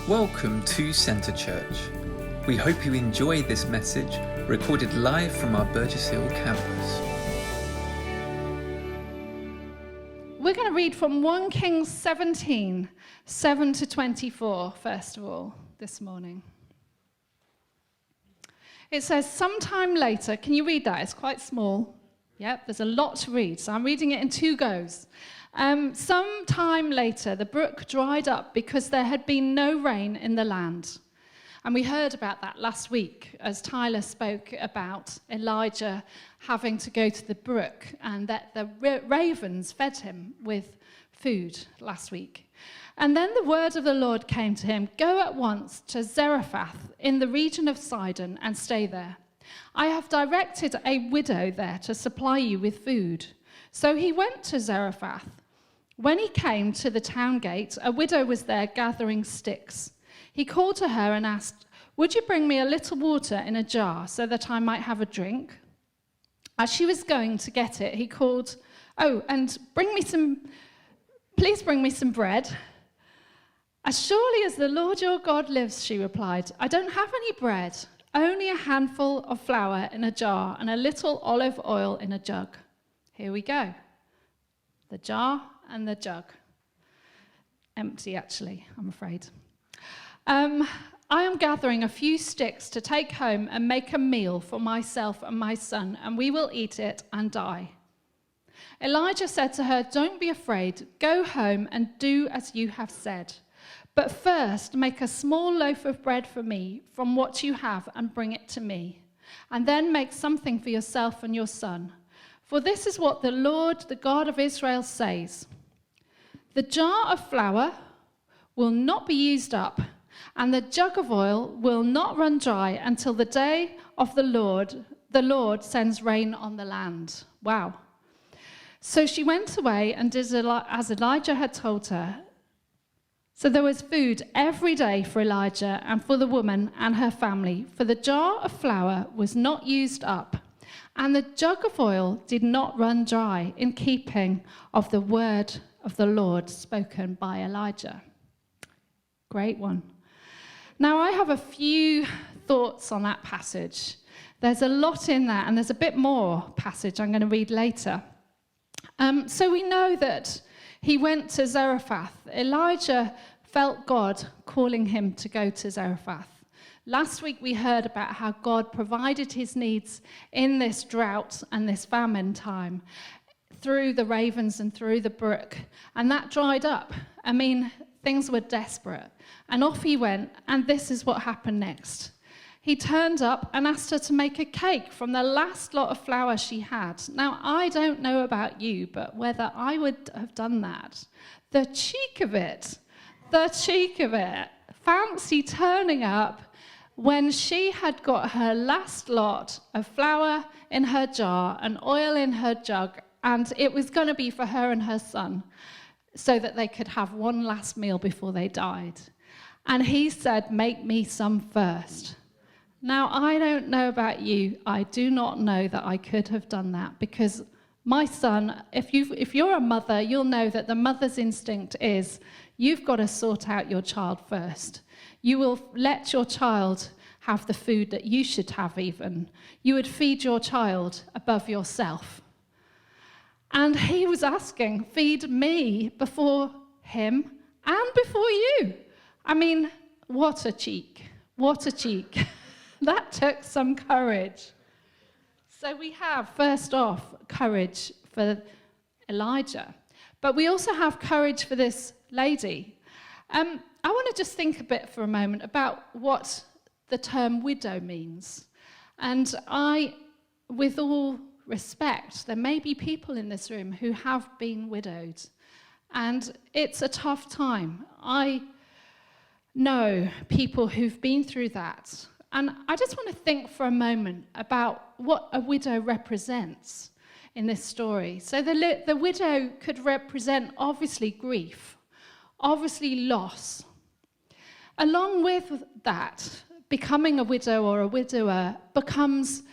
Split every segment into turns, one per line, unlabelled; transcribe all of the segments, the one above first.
Welcome to Centre Church. We hope you enjoy this message recorded live from our Burgess Hill campus.
We're going to read from 1 Kings 17, 7 to 24, first of all, this morning. It says, sometime later, can you read that? It's quite small. Yep, there's a lot to read, so I'm reading it in two goes. Some time later, the brook dried up because there had been no rain in the land. And we heard about that last week as Tyler spoke about Elijah having to go to the brook and that the ravens fed him with food last week. And then the word of the Lord came to him, go at once to Zarephath in the region of Sidon and stay there. I have directed a widow there to supply you with food. So he went to Zarephath. When he came to the town gate, a widow was there gathering sticks. He called to her and asked, would you bring me a little water in a jar so that I might have a drink? As she was going to get it, he called, please bring me some bread. As surely as the Lord your God lives, she replied, I don't have any bread, only a handful of flour in a jar and a little olive oil in a jug. Here we go. The jar and the jug. Empty, actually, I'm afraid. I am gathering a few sticks to take home and make a meal for myself and my son, and we will eat it and die. Elijah said to her, don't be afraid. Go home and do as you have said. But first, make a small loaf of bread for me from what you have and bring it to me. And then make something for yourself and your son. For this is what the Lord, the God of Israel, says. The jar of flour will not be used up, and the jug of oil will not run dry until the day of the Lord sends rain on the land. Wow. So she went away and did as Elijah had told her. So there was food every day for Elijah and for the woman and her family, for the jar of flour was not used up, and the jug of oil did not run dry, in keeping of the word of the Lord spoken by Elijah. Great one. Now, I have a few thoughts on that passage. There's a lot in that, and there's a bit more passage I'm going to read later. So we know that he went to Zarephath. Elijah felt God calling him to go to Zarephath. Last week we heard about how God provided his needs in this drought and this famine time through the ravens and through the brook. And that dried up. I mean, things were desperate. And off he went, and this is what happened next. He turned up and asked her to make a cake from the last lot of flour she had. Now, I don't know about you, but whether I would have done that. The cheek of it. Fancy turning up when she had got her last lot of flour in her jar and oil in her jug, and it was going to be for her and her son so that they could have one last meal before they died. And he said, make me some first. Now, I don't know about you. I do not know that I could have done that, because my son, if you're a mother, you'll know that the mother's instinct is you've got to sort out your child first. You will let your child have the food that you should have even. You would feed your child above yourself. And he was asking, feed me before him and before you. I mean, what a cheek. What a cheek. That took some courage. So we have, first off, courage for Elijah. But we also have courage for this lady. I want to just think a bit for a moment about what the term widow means. And with all respect, there may be people in this room who have been widowed. And it's a tough time. I know people who've been through that. And I just want to think for a moment about what a widow represents in this story. So the widow could represent, obviously, grief, obviously loss. Along with that, becoming a widow or a widower becomes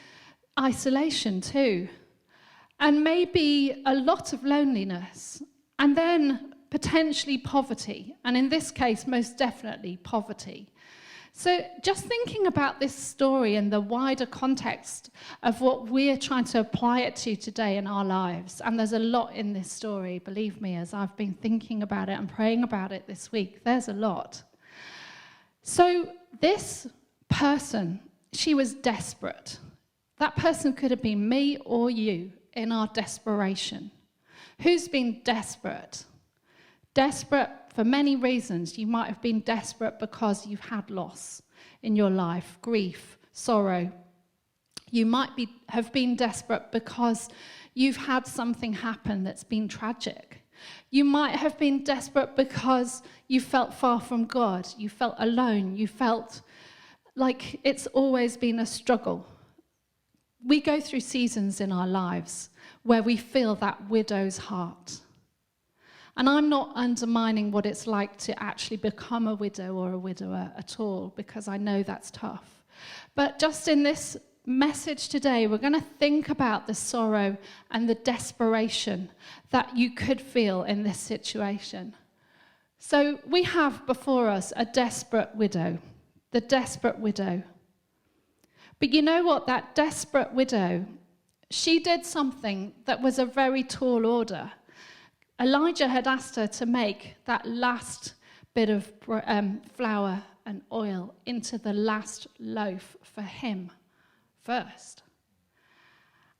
isolation too, and maybe a lot of loneliness. And then potentially poverty, and in this case, most definitely poverty. So just thinking about this story in the wider context of what we're trying to apply it to today in our lives, and there's a lot in this story, believe me, as I've been thinking about it and praying about it this week, there's a lot. So this person, she was desperate. That person could have been me or you in our desperation. Who's been desperate? Desperate for many reasons. You might have been desperate because you've had loss in your life, grief, sorrow. You might have been desperate because you've had something happen that's been tragic. You might have been desperate because you felt far from God. You felt alone. You felt like it's always been a struggle. We go through seasons in our lives where we feel that widow's heart. And I'm not undermining what it's like to actually become a widow or a widower at all, because I know that's tough. But just in this message today, we're going to think about the sorrow and the desperation that you could feel in this situation. So we have before us a desperate widow, the desperate widow. But you know what? That desperate widow, she did something that was a very tall order. Elijah had asked her to make that last bit of flour and oil into the last loaf for him first.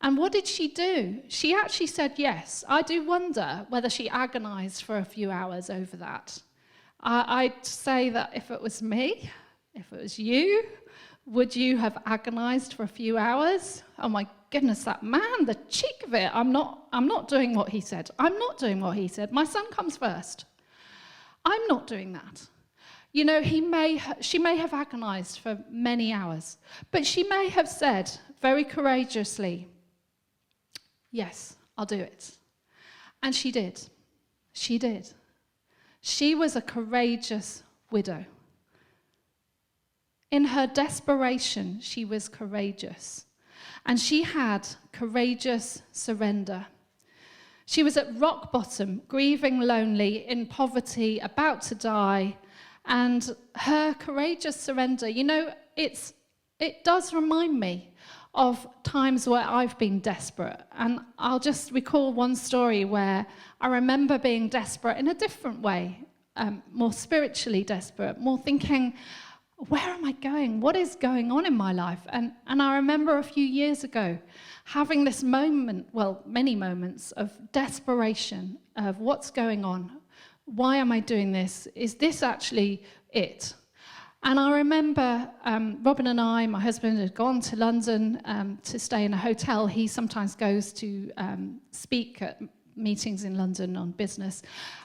And what did she do? She actually said yes. I do wonder whether she agonized for a few hours over that. I'd say that if it was me, if it was you, would you have agonized for a few hours? Oh my goodness, that man, the cheek of it. I'm not doing what he said. I'm not doing what he said. My son comes first. I'm not doing that. You know, she may have agonized for many hours, but she may have said very courageously, yes, I'll do it. And she did. She did. She was a courageous widow. In her desperation, she was courageous. And she had courageous surrender. She was at rock bottom, grieving lonely, in poverty, about to die. And her courageous surrender, you know, it does remind me of times where I've been desperate. And I'll just recall one story where I remember being desperate in a different way, more spiritually desperate, more thinking, where am I going? What is going on in my life? And I remember a few years ago having this moment, well, many moments of desperation of what's going on. Why am I doing this? Is this actually it? And I remember Robin and I, my husband, had gone to London to stay in a hotel. He sometimes goes to speak at meetings in London on business.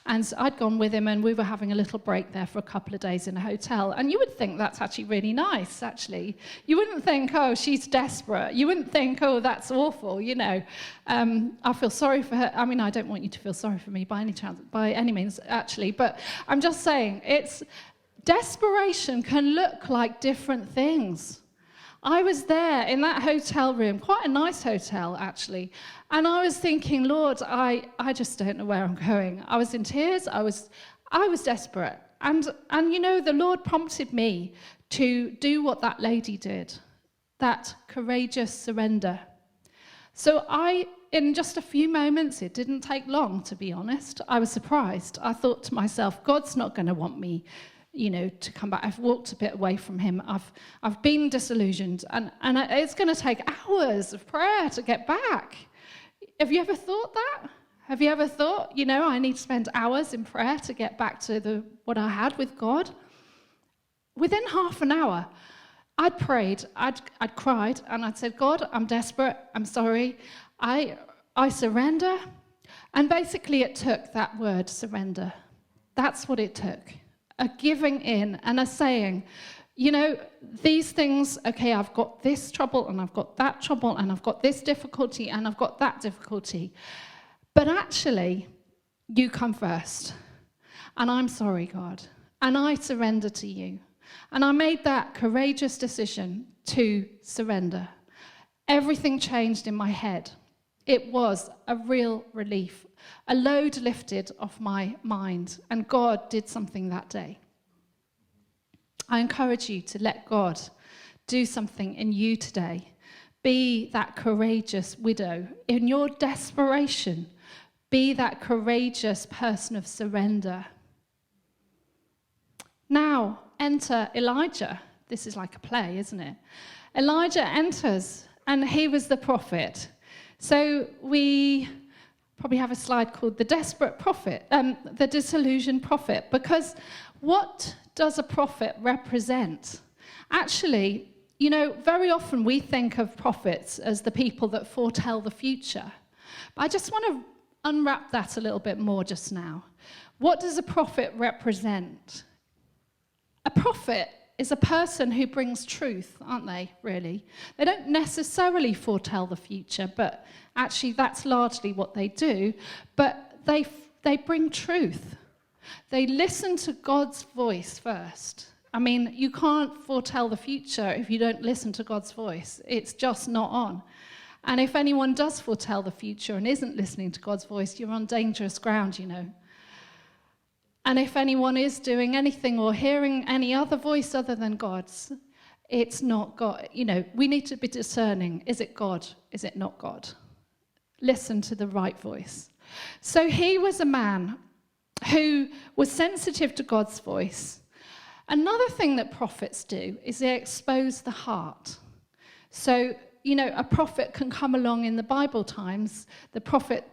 And so I'd gone with him, and we were having a little break there for a couple of days in a hotel. And you would think that's actually really nice, actually. You wouldn't think, oh, she's desperate. You wouldn't think, oh, that's awful, you know. I feel sorry for her. I mean, I don't want you to feel sorry for me by any means, actually. But I'm just saying, desperation can look like different things. I was there in that hotel room, quite a nice hotel, actually, and I was thinking, Lord, I just don't know where I'm going. I was in tears. I was desperate. And you know, the Lord prompted me to do what that lady did, that courageous surrender. So in just a few moments, it didn't take long, to be honest, I was surprised. I thought to myself, God's not going to want me, you know, to come back. I've walked a bit away from him. I've been disillusioned, and it's going to take hours of prayer to get back. Have you ever thought that? Have you ever thought, you know, I need to spend hours in prayer to get back to what I had with God? Within half an hour, I'd prayed, I'd cried, and I'd said, God, I'm desperate, I'm sorry, I surrender. And basically it took that word, surrender. That's what it took. A giving in and a saying, you know, these things, okay, I've got this trouble and I've got that trouble and I've got this difficulty and I've got that difficulty. But actually, you come first. And I'm sorry, God. And I surrender to you. And I made that courageous decision to surrender. Everything changed in my head. It was a real relief, a load lifted off my mind, and God did something that day. I encourage you to let God do something in you today. Be that courageous widow. In your desperation, be that courageous person of surrender. Now, enter Elijah. This is like a play, isn't it? Elijah enters, and he was the prophet. So we probably have a slide called the desperate prophet, the disillusioned prophet, because what does a prophet represent? Actually, you know, very often we think of prophets as the people that foretell the future. But I just want to unwrap that a little bit more just now. What does a prophet represent? A prophet is a person who brings truth, aren't they, really? They don't necessarily foretell the future, but actually that's largely what they do. But they bring truth. They listen to God's voice first. I mean, you can't foretell the future if you don't listen to God's voice. It's just not on. And if anyone does foretell the future and isn't listening to God's voice, you're on dangerous ground, you know. And if anyone is doing anything or hearing any other voice other than God's, it's not God. You know, we need to be discerning. Is it God? Is it not God? Listen to the right voice. So he was a man who was sensitive to God's voice. Another thing that prophets do is they expose the heart. So, you know, a prophet can come along in the Bible times. The prophet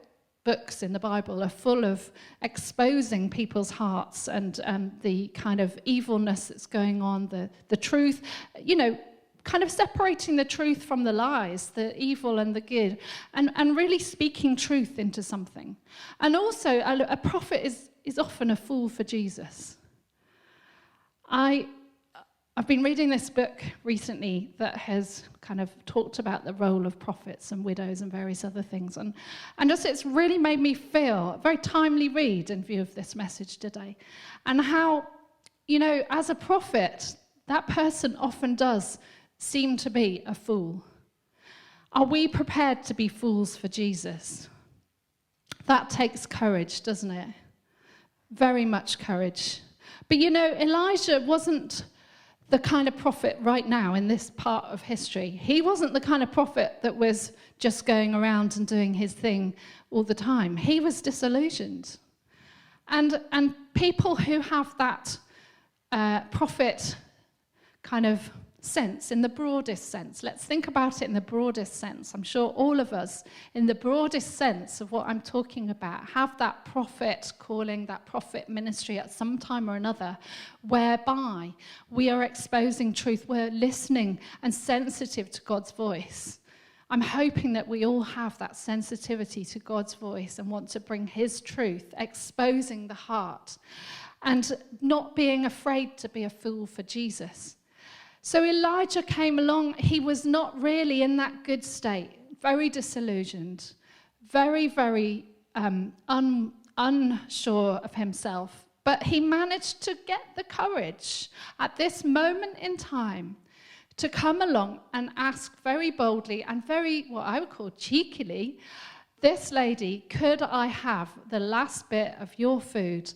books in the Bible are full of exposing people's hearts and the kind of evilness that's going on, the truth, you know, kind of separating the truth from the lies, the evil and the good, and really speaking truth into something. And also, a prophet is often a fool for Jesus. I've been reading this book recently that has kind of talked about the role of prophets and widows and various other things. And just it's really made me feel a very timely read in view of this message today. And how, you know, as a prophet, that person often does seem to be a fool. Are we prepared to be fools for Jesus? That takes courage, doesn't it? Very much courage. But you know, Elijah wasn't the kind of prophet right now in this part of history. He wasn't the kind of prophet that was just going around and doing his thing all the time. He was disillusioned. And people who have that prophet kind of sense, in the broadest sense, let's think about it in the broadest sense. I'm sure all of us, in the broadest sense of what I'm talking about, have that prophet calling, that prophet ministry at some time or another, whereby we are exposing truth, we're listening and sensitive to God's voice. I'm hoping that we all have that sensitivity to God's voice and want to bring his truth, exposing the heart, and not being afraid to be a fool for Jesus. So Elijah came along. He was not really in that good state, very disillusioned, very, very unsure of himself. But he managed to get the courage at this moment in time to come along and ask very boldly and very, what I would call cheekily, this lady, could I have the last bit of your food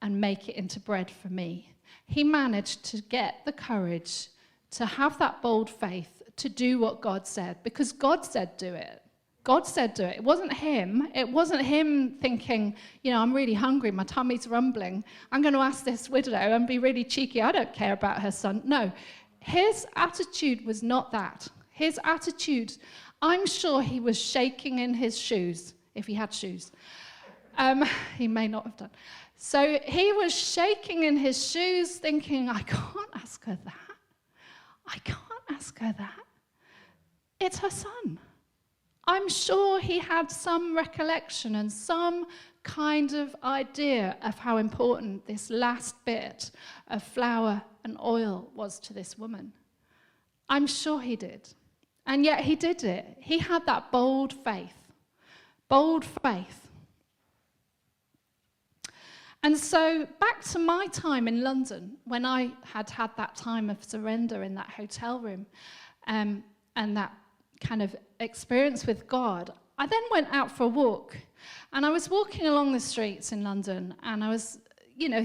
and make it into bread for me? He managed to get the courage to have that bold faith, to do what God said, because God said do it. God said do it. It wasn't him. It wasn't him thinking, you know, I'm really hungry, my tummy's rumbling. I'm going to ask this widow and be really cheeky. I don't care about her son. No, his attitude was not that. His attitude, I'm sure he was shaking in his shoes, if he had shoes. He may not have done. So he was shaking in his shoes thinking, I can't ask her that. I can't ask her that. It's her son. I'm sure he had some recollection and some kind of idea of how important this last bit of flour and oil was to this woman. I'm sure he did. And yet he did it. He had that bold faith. Bold faith. And so back to my time in London, when I had that time of surrender in that hotel room and that kind of experience with God, I then went out for a walk, and I was walking along the streets in London, and I was,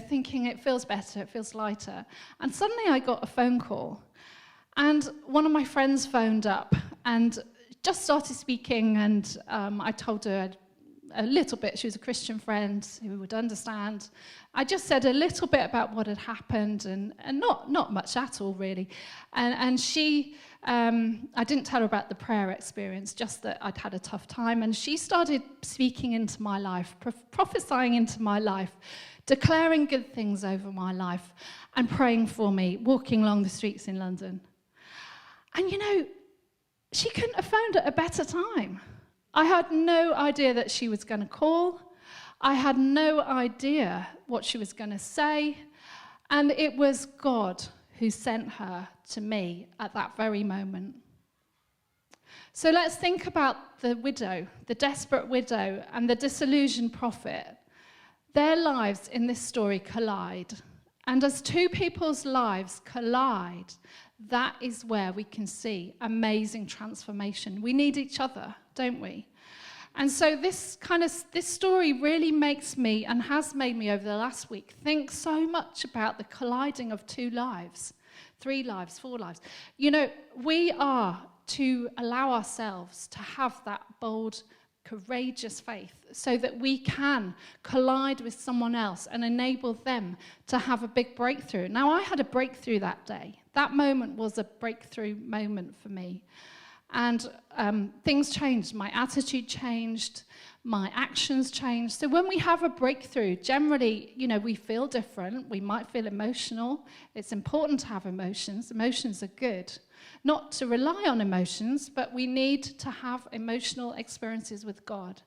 thinking it feels better, it feels lighter. And suddenly I got a phone call, and one of my friends phoned up and just started speaking, and I told her a little bit. She was a Christian friend who would understand. I just said a little bit about what had happened, and not much at all, really. And she, I didn't tell her about the prayer experience, just that I'd had a tough time. And she started speaking into my life, prophesying into my life, declaring good things over my life, and praying for me, walking along the streets in London. And she couldn't have phoned at a better time. I had no idea that she was going to call. I had no idea what she was going to say. And it was God who sent her to me at that very moment. So let's think about the widow, the desperate widow, and the disillusioned prophet. Their lives in this story collide. And as two people's lives collide, that is where we can see amazing transformation. We need each other, don't we? And so this story really makes me, and has made me over the last week, think so much about the colliding of two lives, 3 lives, 4 lives. We are to allow ourselves to have that bold, courageous faith so that we can collide with someone else and enable them to have a big breakthrough. Now, I had a breakthrough that day. That moment was a breakthrough moment for me. And things changed. My attitude changed. My actions changed. So when we have a breakthrough, generally, we feel different. We might feel emotional. It's important to have emotions. Emotions are good. Not to rely on emotions, but we need to have emotional experiences with God.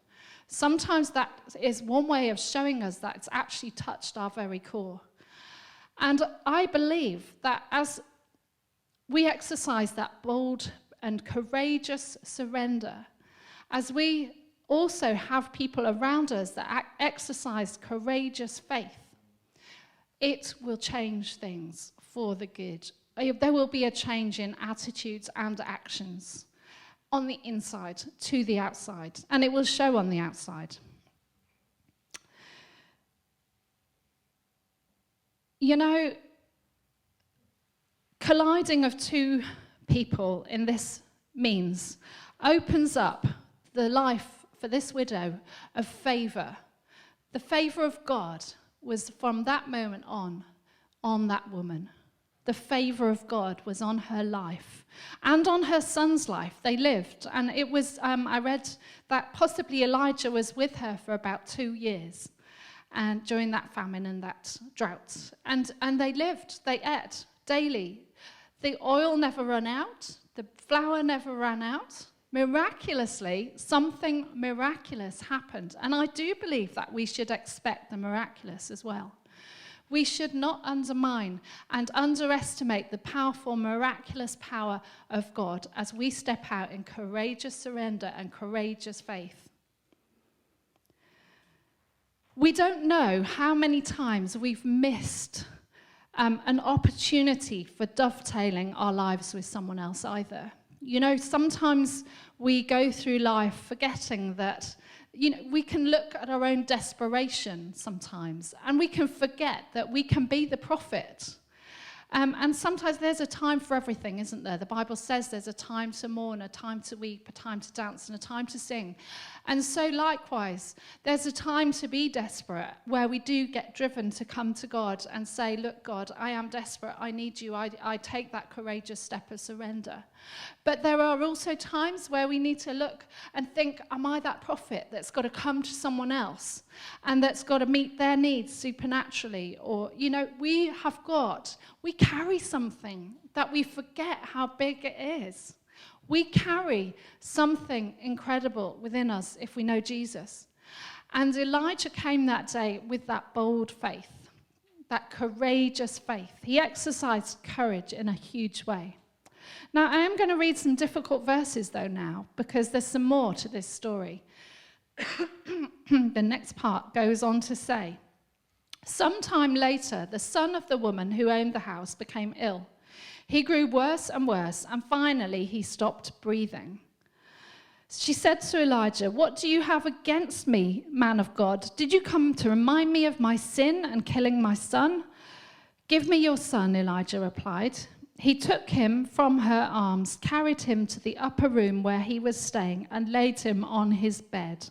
Sometimes that is one way of showing us that it's actually touched our very core. And I believe that as we exercise that bold and courageous surrender, as we also have people around us that exercise courageous faith, it will change things for the good. There will be a change in attitudes and actions on the inside to the outside, and it will show on the outside. Colliding of two people in this means opens up the life for this widow of favor. The favor of God was from that moment on that woman. The favor of God was on her life and on her son's life. They lived, and it was, I read that possibly Elijah was with her for about 2 years and during that famine and that drought. And they lived, they ate daily. The oil never ran out. The flour never ran out. Miraculously, something miraculous happened. And I do believe that we should expect the miraculous as well. We should not undermine and underestimate the powerful, miraculous power of God as we step out in courageous surrender and courageous faith. We don't know how many times we've missed an opportunity for dovetailing our lives with someone else either. Sometimes we go through life forgetting that, we can look at our own desperation sometimes, and we can forget that we can be the prophet. And sometimes there's a time for everything, isn't there? The Bible says there's a time to mourn, a time to weep, a time to dance, and a time to sing. And so likewise, there's a time to be desperate, where we do get driven to come to God and say, look, God, I am desperate, I need you, I take that courageous step of surrender. But there are also times where we need to look and think, am I that prophet that's got to come to someone else and that's got to meet their needs supernaturally? Or, we carry something that we forget how big it is. We carry something incredible within us if we know Jesus. And Elijah came that day with that bold faith, that courageous faith. He exercised courage in a huge way. Now, I am going to read some difficult verses, though, now, because there's some more to this story. The next part goes on to say, sometime later, the son of the woman who owned the house became ill. He grew worse and worse, and finally he stopped breathing. She said to Elijah, "What do you have against me, man of God? Did you come to remind me of my sin and killing my son?" "Give me your son," Elijah replied. He took him from her arms, carried him to the upper room where he was staying, and laid him on his bed.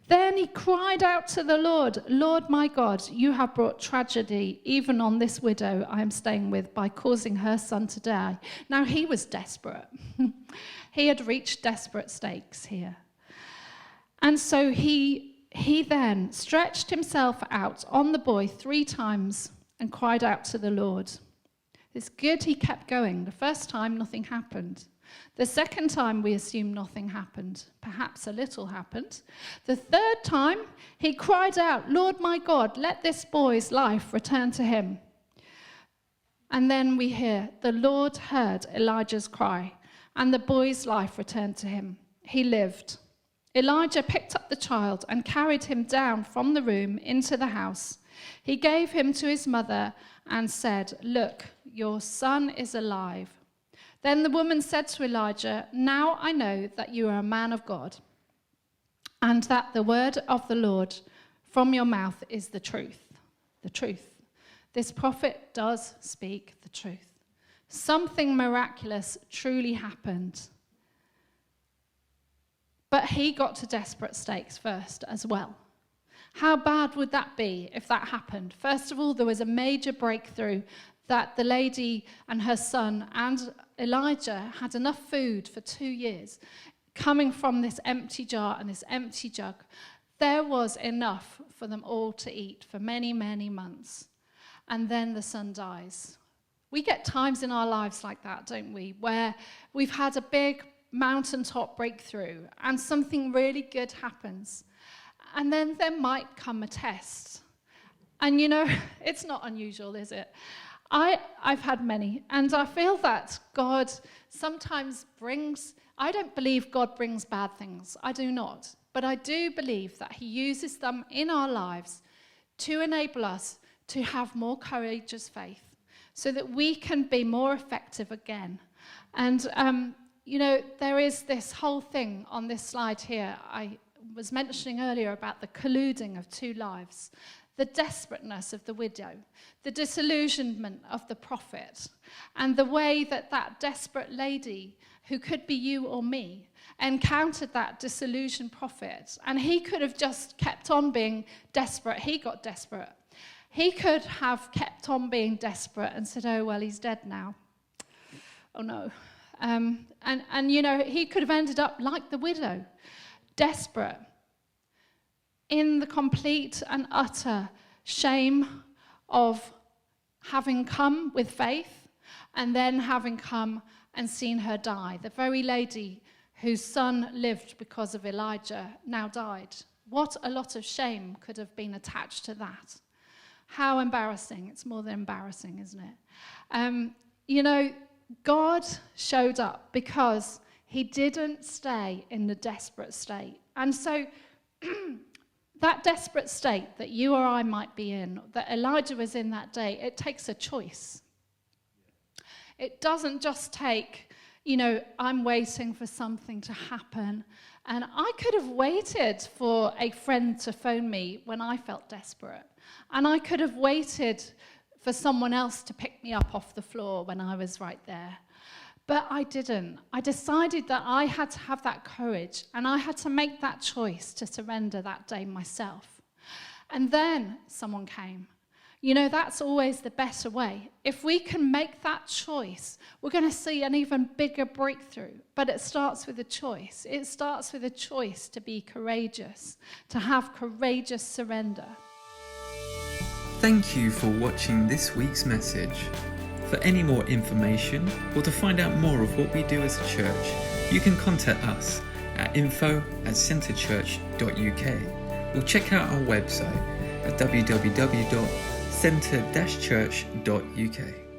Then he cried out to the Lord, "Lord my God, you have brought tragedy even on this widow I am staying with by causing her son to die." Now he was desperate. He had reached desperate stakes here. And so he then stretched himself out on the boy 3 times and cried out to the Lord. It's good he kept going. The first time, nothing happened. The second time, we assume nothing happened. Perhaps a little happened. The third time, he cried out, "Lord my God, let this boy's life return to him." And then we hear, the Lord heard Elijah's cry, and the boy's life returned to him. He lived. Elijah picked up the child and carried him down from the room into the house. He gave him to his mother and said, "Look, your son is alive." Then the woman said to Elijah, "Now I know that you are a man of God, and that the word of the Lord from your mouth is the truth." The truth. This prophet does speak the truth. Something miraculous truly happened. But he got to desperate stakes first as well. How bad would that be if that happened? First of all, there was a major breakthrough that the lady and her son and Elijah had enough food for 2 years, coming from this empty jar and this empty jug. There was enough for them all to eat for many, many months. And then the son dies. We get times in our lives like that, don't we, where we've had a big mountaintop breakthrough and something really good happens. And then there might come a test. And it's not unusual, is it? I've had many, and I feel that God sometimes I don't believe God brings bad things. I do not. But I do believe that he uses them in our lives to enable us to have more courageous faith so that we can be more effective again. And, there is this whole thing on this slide here. I was mentioning earlier about the colluding of 2 lives. The desperateness of the widow, the disillusionment of the prophet, and the way that desperate lady, who could be you or me, encountered that disillusioned prophet. And he could have just kept on being desperate. He got desperate. He could have kept on being desperate and said, "Oh, well, he's dead now. Oh, no." He could have ended up like the widow, desperate, in the complete and utter shame of having come with faith and then having come and seen her die. The very lady whose son lived because of Elijah now died. What a lot of shame could have been attached to that. How embarrassing. It's more than embarrassing, isn't it? God showed up because he didn't stay in the desperate state. And so that desperate state that you or I might be in, that Elijah was in that day, it takes a choice. It doesn't just take, I'm waiting for something to happen. And I could have waited for a friend to phone me when I felt desperate. And I could have waited for someone else to pick me up off the floor when I was right there. But I didn't. I decided that I had to have that courage, and I had to make that choice to surrender that day myself. And then someone came. That's always the better way. If we can make that choice, we're going to see an even bigger breakthrough. But it starts with a choice. It starts with a choice to be courageous, to have courageous surrender.
Thank you for watching this week's message. For any more information or to find out more of what we do as a church, you can contact us at info@centrechurch.uk or check out our website at www.centre-church.uk.